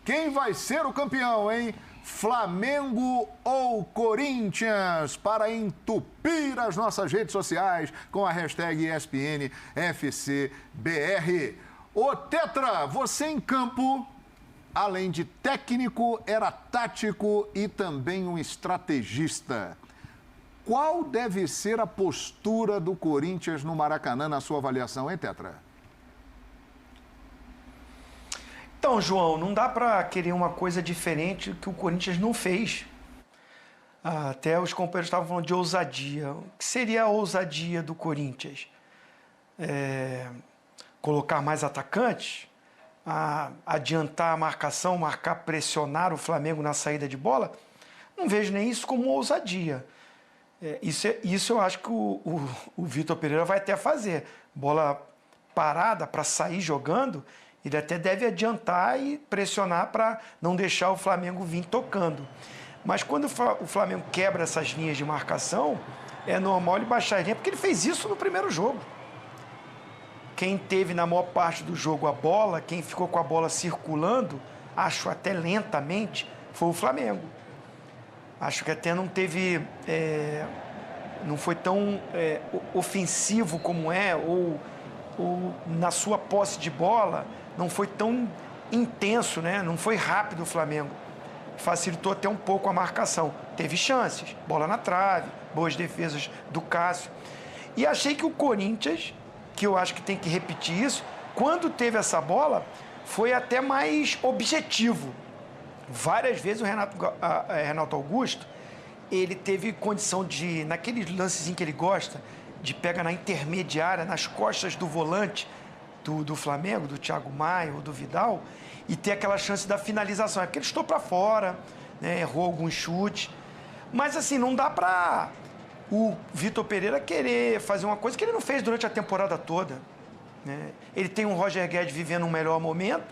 Quem vai ser o campeão, hein? Flamengo ou Corinthians? Para entupir as nossas redes sociais com a hashtag ESPNFCBR. Ô Tetra, você em campo, além de técnico, era tático e também um estrategista. Qual deve ser a postura do Corinthians no Maracanã, na sua avaliação, hein, Tetra? Então, João, não dá para querer uma coisa diferente que o Corinthians não fez. Até os companheiros estavam falando de ousadia. O que seria a ousadia do Corinthians? Colocar mais atacantes? Adiantar a marcação, pressionar o Flamengo na saída de bola? Não vejo nem isso como ousadia. Isso eu acho que o Vitor Pereira vai até fazer. Bola parada para sair jogando, ele até deve adiantar e pressionar para não deixar o Flamengo vir tocando. Mas quando o Flamengo quebra essas linhas de marcação, é normal ele baixar a linha, porque ele fez isso no primeiro jogo. Quem teve na maior parte do jogo a bola, quem ficou com a bola circulando, acho até lentamente, foi o Flamengo. Acho que até não teve, não foi tão ofensivo como ou na sua posse de bola, não foi tão intenso, né? Não foi rápido o Flamengo. Facilitou até um pouco a marcação. Teve chances, bola na trave, boas defesas do Cássio. E achei que o Corinthians, que eu acho que tem que repetir isso, quando teve essa bola, foi até mais objetivo. Várias vezes o Renato Augusto, ele teve condição de, naquele lancezinho que ele gosta, de pegar na intermediária, nas costas do volante do Flamengo, do Thiago Maia ou do Vidal, e ter aquela chance da finalização. É porque ele estou para fora, né, errou alguns chutes. Mas assim, não dá para o Vitor Pereira querer fazer uma coisa que ele não fez durante a temporada toda, né? Ele tem um Roger Guedes vivendo um melhor momento,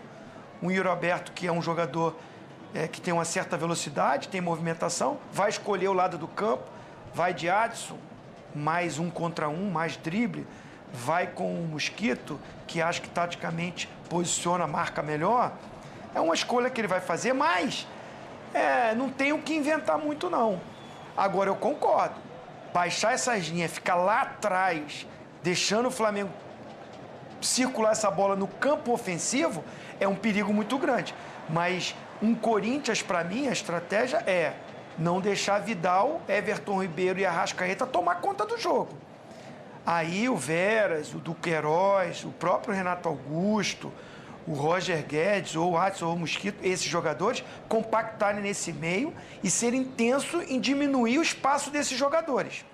um Yuri Alberto, que é um jogador que tem uma certa velocidade, tem movimentação, vai escolher o lado do campo, vai de Adson, mais 1 contra 1, mais drible, vai com o Mosquito, que acho que taticamente posiciona a marca melhor. É uma escolha que ele vai fazer, mas não tem o que inventar muito, não. Agora, eu concordo. Baixar essas linhas, ficar lá atrás, deixando o Flamengo circular essa bola no campo ofensivo, é um perigo muito grande. Mas um Corinthians, para mim, a estratégia é não deixar Vidal, Everton Ribeiro e Arrascaeta tomar conta do jogo. Aí o Veras, o Duqueiroz, o próprio Renato Augusto, o Roger Guedes, ou o Adson, ou o Mosquito, esses jogadores, compactarem nesse meio e serem intensos em diminuir o espaço desses jogadores.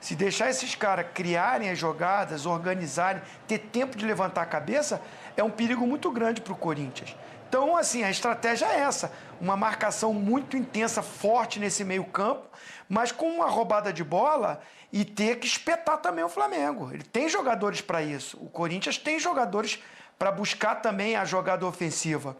Se deixar esses caras criarem as jogadas, organizarem, ter tempo de levantar a cabeça, é um perigo muito grande para o Corinthians. Então, assim, a estratégia é essa, uma marcação muito intensa, forte nesse meio campo, mas com uma roubada de bola e ter que espetar também o Flamengo. Ele tem jogadores para isso. O Corinthians tem jogadores para buscar também a jogada ofensiva.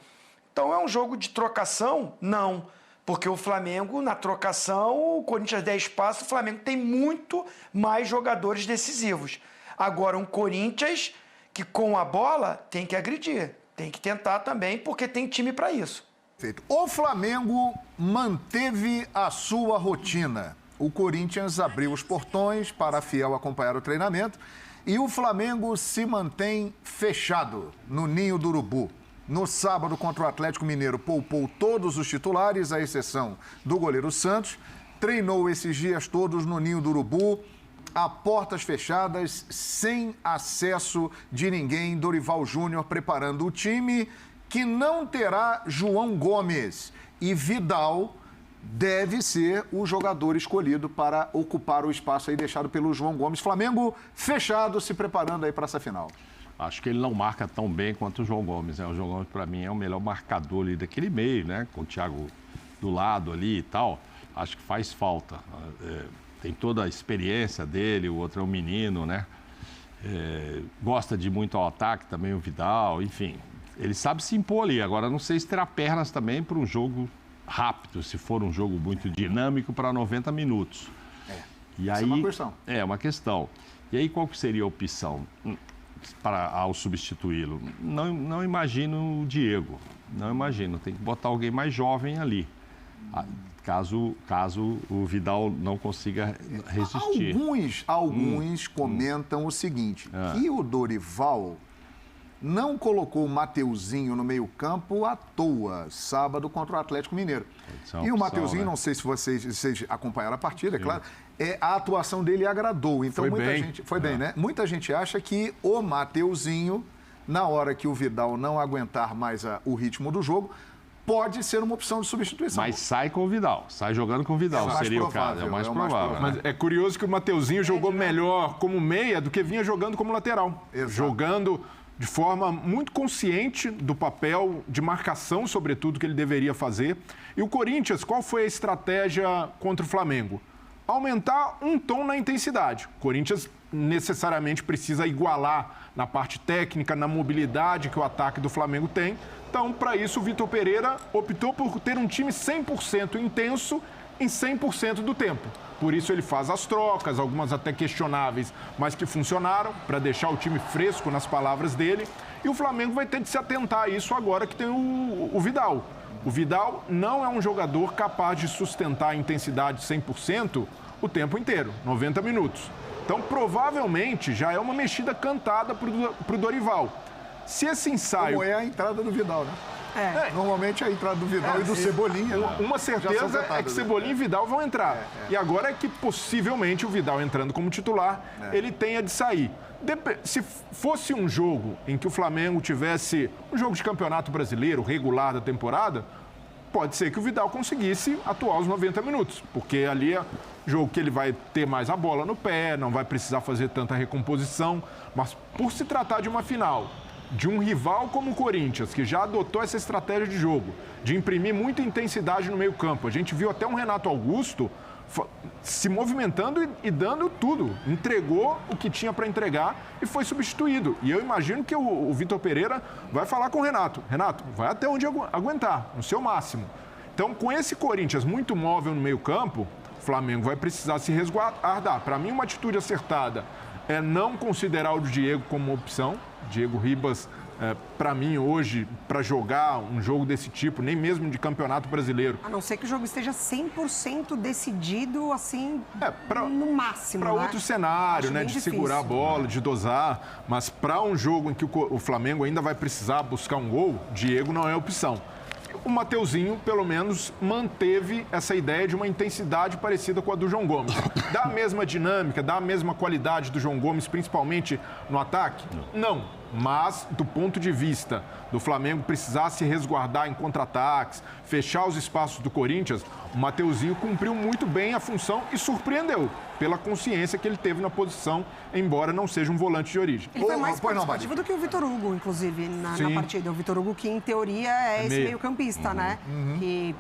Então, é um jogo de trocação? Não. Porque o Flamengo, na trocação, o Corinthians der espaço, o Flamengo tem muito mais jogadores decisivos. Agora, um Corinthians que com a bola tem que agredir. Tem que tentar também, porque tem time para isso. Perfeito. O Flamengo manteve a sua rotina. O Corinthians abriu os portões para a Fiel acompanhar o treinamento e o Flamengo se mantém fechado no Ninho do Urubu. No sábado, contra o Atlético Mineiro, poupou todos os titulares, à exceção do goleiro Santos. Treinou esses dias todos no Ninho do Urubu, a portas fechadas, sem acesso de ninguém. Dorival Júnior preparando o time, que não terá João Gomes. E Vidal deve ser o jogador escolhido para ocupar o espaço aí deixado pelo João Gomes. Flamengo fechado, se preparando aí para essa final. Acho que ele não marca tão bem quanto o João Gomes, né? O João Gomes, para mim, é o melhor marcador ali daquele meio, né? Com o Thiago do lado ali e tal. Acho que faz falta. Tem toda a experiência dele, o outro é um menino, né? Gosta de muito ao ataque também, o Vidal, enfim. Ele sabe se impor ali. Agora, não sei se terá pernas também para um jogo rápido, se for um jogo muito dinâmico para 90 minutos. E aí, é uma questão. É uma questão. E aí, qual que seria a opção? ao substituí-lo? Não imagino o Diego. Não imagino. Tem que botar alguém mais jovem ali. Caso o Vidal não consiga resistir. Alguns comentam o seguinte, que o Dorival não colocou o Mateuzinho no meio-campo à toa, sábado contra o Atlético Mineiro. E o Mateuzinho, não sei se vocês acompanharam a partida, é claro, a atuação dele agradou. Então, foi bem, né? Muita gente acha que o Mateuzinho, na hora que o Vidal não aguentar mais o ritmo do jogo, pode ser uma opção de substituição. Mas sai com o Vidal, sai jogando com o Vidal, seria o caso. É o mais provável. Mas é curioso que o Mateuzinho jogou melhor como meia do que vinha jogando como lateral. Exato. Jogando de forma muito consciente do papel de marcação, sobretudo, que ele deveria fazer. E o Corinthians, qual foi a estratégia contra o Flamengo? Aumentar um tom na intensidade. O Corinthians necessariamente precisa igualar na parte técnica, na mobilidade que o ataque do Flamengo tem. Então, para isso, o Vitor Pereira optou por ter um time 100% intenso em 100% do tempo. Por isso ele faz as trocas, algumas até questionáveis, mas que funcionaram, para deixar o time fresco nas palavras dele. E o Flamengo vai ter de se atentar a isso agora que tem o Vidal. O Vidal não é um jogador capaz de sustentar a intensidade 100% o tempo inteiro, 90 minutos. Então, provavelmente, já é uma mexida cantada para o Dorival. Se esse ensaio... Como é a entrada do Vidal, né? Normalmente a entrada do Vidal e do Cebolinha. Uma certeza é que Cebolinha e Vidal vão entrar. E agora é que possivelmente o Vidal entrando como titular, ele tenha de sair. Se fosse um jogo em que o Flamengo tivesse um jogo de campeonato brasileiro regular da temporada, pode ser que o Vidal conseguisse atuar os 90 minutos, porque ali é jogo que ele vai ter mais a bola no pé, não vai precisar fazer tanta recomposição, mas por se tratar de uma final, de um rival como o Corinthians, que já adotou essa estratégia de jogo, de imprimir muita intensidade no meio-campo. A gente viu até um Renato Augusto se movimentando e dando tudo. Entregou o que tinha para entregar e foi substituído. E eu imagino que o Vitor Pereira vai falar com o Renato. Renato, vai até onde aguentar, no seu máximo. Então, com esse Corinthians muito móvel no meio-campo, o Flamengo vai precisar se resguardar. Para mim, uma atitude acertada é não considerar o Diego como opção. Diego Ribas, para mim, hoje, para jogar um jogo desse tipo, nem mesmo de campeonato brasileiro. A não ser que o jogo esteja 100% decidido, assim, no máximo. Para né? outro cenário, né? De difícil. Segurar a bola, de dosar. Mas para um jogo em que o Flamengo ainda vai precisar buscar um gol, Diego não é opção. O Mateuzinho, pelo menos, manteve essa ideia de uma intensidade parecida com a do João Gomes. Dá a mesma dinâmica, dá a mesma qualidade do João Gomes, principalmente no ataque? Não. Mas, do ponto de vista do Flamengo precisar se resguardar em contra-ataques, fechar os espaços do Corinthians, o Mateuzinho cumpriu muito bem a função e surpreendeu pela consciência que ele teve na posição, embora não seja um volante de origem. Ele foi mais participativo do que o Vitor Hugo, inclusive, na partida. O Vitor Hugo, que em teoria é esse meio-campista, né? Que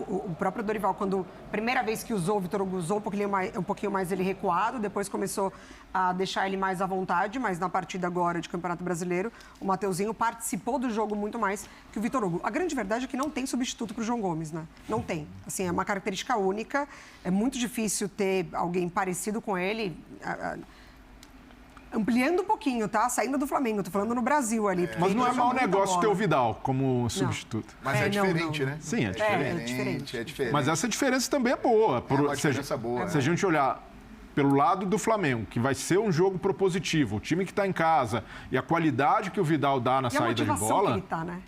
o próprio Dorival, quando primeira vez que usou, o Vitor Hugo usou um pouquinho mais ele recuado, depois começou a deixar ele mais à vontade, mas na partida agora de Campeonato Brasileiro, o Mateuzinho participou do jogo muito mais que o Vitor Hugo. A grande verdade é que não tem substituto para o João Gomes, né? Não tem. Assim, é uma característica única, é muito difícil ter alguém parecido com ele, ampliando um pouquinho, tá? Saindo do Flamengo, tô falando no Brasil ali. Mas não é mau negócio ter o Vidal como substituto. Mas é diferente, né? Sim, é diferente. É diferente. Mas essa diferença também é boa. É uma diferença boa. Se a gente olhar pelo lado do Flamengo, que vai ser um jogo propositivo, o time que está em casa e a qualidade que o Vidal dá na saída de bola... Que ele tá, né?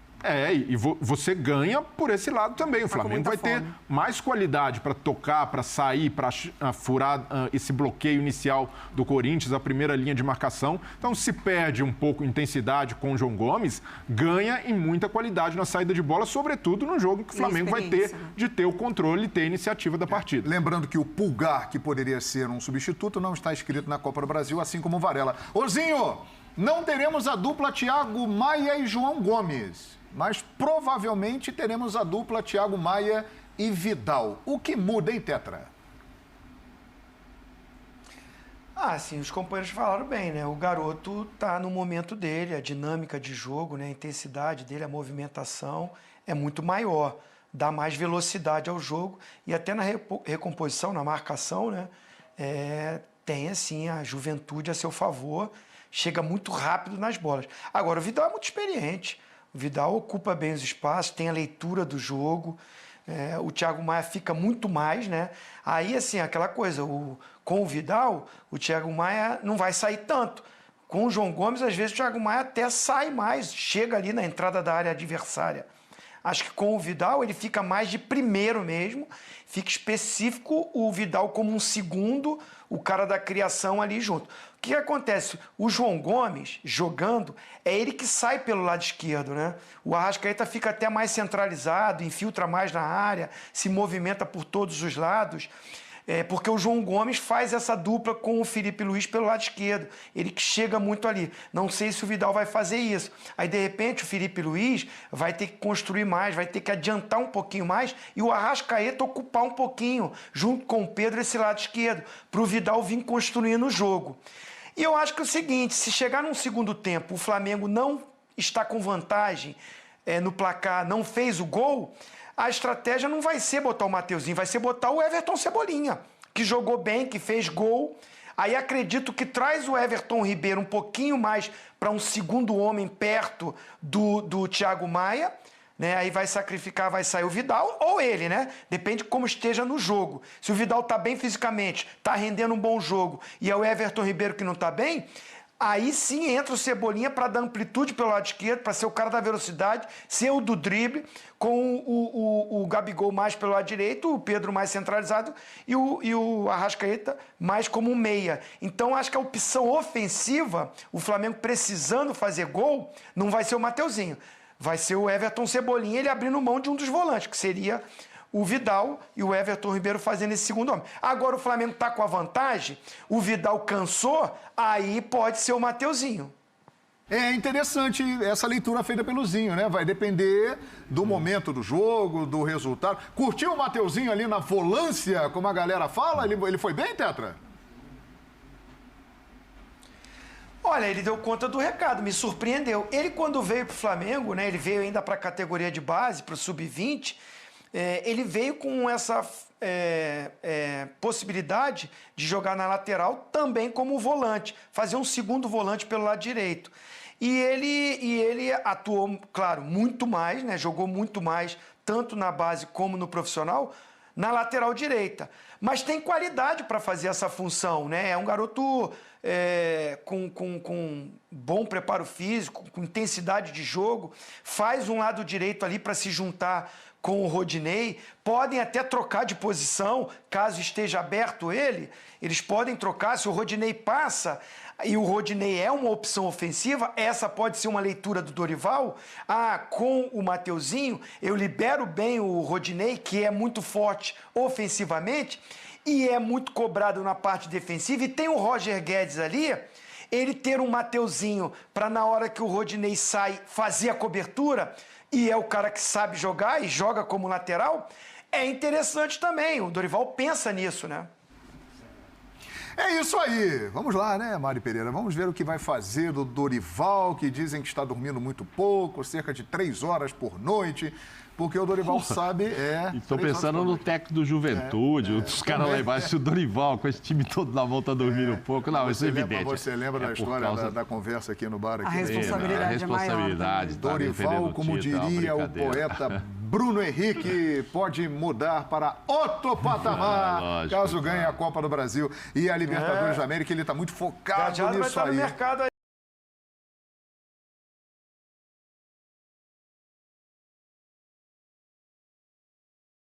E você ganha por esse lado também. O Flamengo vai ter mais qualidade para tocar, para sair, para furar esse bloqueio inicial do Corinthians, a primeira linha de marcação. Então, se perde um pouco de intensidade com o João Gomes, ganha em muita qualidade na saída de bola, sobretudo no jogo que o Flamengo vai ter de ter o controle e ter a iniciativa da partida. Lembrando que o Pulgar, que poderia ser um substituto, não está inscrito na Copa do Brasil, assim como o Varela. Ozinho, não teremos a dupla Thiago Maia e João Gomes, mas provavelmente teremos a dupla Thiago Maia e Vidal. O que muda, hein, Tetra? Sim, os companheiros falaram bem, né? O garoto tá no momento dele, a dinâmica de jogo, né? A intensidade dele, a movimentação é muito maior, dá mais velocidade ao jogo e até na recomposição, na marcação, né? Tem, assim, a juventude a seu favor chega muito rápido nas bolas. Agora, o Vidal é muito experiente. O Vidal ocupa bem os espaços, tem a leitura do jogo. O Thiago Maia fica muito mais, né? Aí, assim, aquela coisa, com o Vidal, o Thiago Maia não vai sair tanto. Com o João Gomes, às vezes, o Thiago Maia até sai mais, chega ali na entrada da área adversária. Acho que com o Vidal ele fica mais de primeiro mesmo, fica específico o Vidal como um segundo, o cara da criação ali junto. O que acontece? O João Gomes, jogando, é ele que sai pelo lado esquerdo, né? O Arrascaeta fica até mais centralizado, infiltra mais na área, se movimenta por todos os lados. Porque o João Gomes faz essa dupla com o Felipe Luiz pelo lado esquerdo. Ele que chega muito ali. Não sei se o Vidal vai fazer isso. Aí, de repente, o Felipe Luiz vai ter que construir mais, vai ter que adiantar um pouquinho mais e o Arrascaeta ocupar um pouquinho, junto com o Pedro, esse lado esquerdo, para o Vidal vir construindo o jogo. E eu acho que é o seguinte, se chegar num segundo tempo, o Flamengo não está com vantagem no placar, não fez o gol, a estratégia não vai ser botar o Mateuzinho, vai ser botar o Everton Cebolinha, que jogou bem, que fez gol. Aí acredito que traz o Everton Ribeiro um pouquinho mais para um segundo homem perto do Thiago Maia, né? Aí vai sacrificar, vai sair o Vidal ou ele, né? Depende de como esteja no jogo. Se o Vidal está bem fisicamente, está rendendo um bom jogo, e é o Everton Ribeiro que não está bem, aí sim entra o Cebolinha para dar amplitude pelo lado esquerdo, para ser o cara da velocidade, ser o do drible, com o Gabigol mais pelo lado direito, o Pedro mais centralizado e o Arrascaeta mais como um meia. Então acho que a opção ofensiva, o Flamengo precisando fazer gol, não vai ser o Mateuzinho, vai ser o Everton Cebolinha, ele abrindo mão de um dos volantes, que seria o Vidal e o Everton Ribeiro fazendo esse segundo homem. Agora o Flamengo está com a vantagem, o Vidal cansou, aí pode ser o Mateuzinho. É interessante essa leitura feita pelo Zinho, né? Vai depender do momento do jogo, do resultado. Curtiu o Mateuzinho ali na volância, como a galera fala? Ele foi bem, Tetra? Olha, ele deu conta do recado, me surpreendeu. Ele, quando veio para o Flamengo, né? Ele veio ainda para a categoria de base, para o Sub-20, ele veio com essa possibilidade de jogar na lateral também como volante, fazer um segundo volante pelo lado direito. E ele atuou, claro, muito mais, né? Jogou muito mais, tanto na base como no profissional, na lateral direita. Mas tem qualidade para fazer essa função, né? É um garoto com bom preparo físico, com intensidade de jogo, faz um lado direito ali para se juntar com o Rodinei, podem até trocar de posição, caso esteja aberto eles podem trocar, se o Rodinei passa e o Rodinei é uma opção ofensiva, essa pode ser uma leitura do Dorival, com o Mateuzinho, eu libero bem o Rodinei, que é muito forte ofensivamente, e é muito cobrado na parte defensiva, e tem o Roger Guedes ali, ele ter um Mateuzinho para na hora que o Rodinei sai, fazer a cobertura, e é o cara que sabe jogar e joga como lateral, é interessante também. O Dorival pensa nisso, né? É isso aí. Vamos lá, né, Mari Pereira? Vamos ver o que vai fazer do Dorival, que dizem que está dormindo muito pouco, cerca de 3 horas por noite, porque o Dorival sabe... Estou pensando no técnico do Juventude, os caras lá embaixo, o Dorival, com esse time todo na volta dormindo um pouco. Não, isso é evidente. Você lembra da história da conversa aqui no bar? Aqui, a responsabilidade é maior. Dorival, como diria o poeta Bruno Henrique, pode mudar para outro patamar, caso ganhe a Copa do Brasil e a Libertadores da América. Ele está muito focado nisso aí.